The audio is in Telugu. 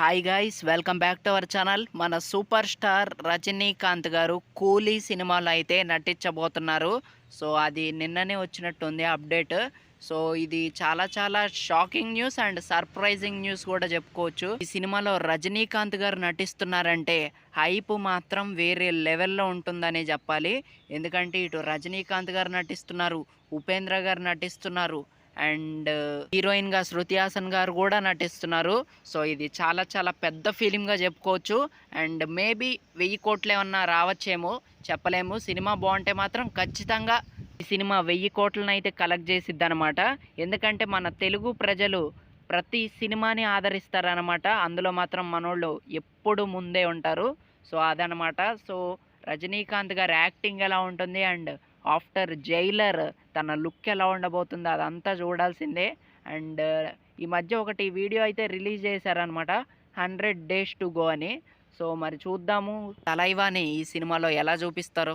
Hi guys, welcome back to our channel. మన సూపర్ స్టార్ రజనీకాంత్ గారు కూలీ సినిమాలో అయితే నటించబోతున్నారు. సో అది నిన్ననే వచ్చినట్టుంది అప్డేట్. సో ఇది చాలా చాలా shocking news and surprising news కూడా చెప్పుకోవచ్చు. ఈ సినిమాలో రజనీకాంత్ గారు నటిస్తున్నారంటే హైప్ మాత్రం వేరే లెవెల్లో ఉంటుందనే చెప్పాలి. ఎందుకంటే ఇటు రజనీకాంత్ గారు నటిస్తున్నారు, ఉపేంద్ర గారు నటిస్తున్నారు, అండ్ హీరోయిన్గా శృతి హాసన్ గారు కూడా నటిస్తున్నారు. సో ఇది చాలా చాలా పెద్ద ఫిలింగా చెప్పుకోవచ్చు. అండ్ మేబీ 1000 కోట్లు ఏమన్నా రావచ్చేమో, చెప్పలేము. సినిమా బాగుంటే మాత్రం ఖచ్చితంగా ఈ సినిమా 1000 కోట్లను అయితే కలెక్ట్ చేసిద్ది అనమాట. ఎందుకంటే మన తెలుగు ప్రజలు ప్రతి సినిమాని ఆదరిస్తారనమాట. అందులో మాత్రం మనోళ్ళు ఎప్పుడు ముందే ఉంటారు. సో అదనమాట. సో రజనీకాంత్ గారి యాక్టింగ్ ఎలా ఉంటుంది అండ్ ఆఫ్టర్ జైలర్ తన లుక్ ఎలా ఉండబోతుందో అదంతా చూడాల్సిందే. అండ్ ఈ మధ్య ఒకటి వీడియో అయితే రిలీజ్ చేశారనమాట, 100 days to go అని. సో మరి చూద్దాము తలైవాని ఈ సినిమాలో ఎలా చూపిస్తారో.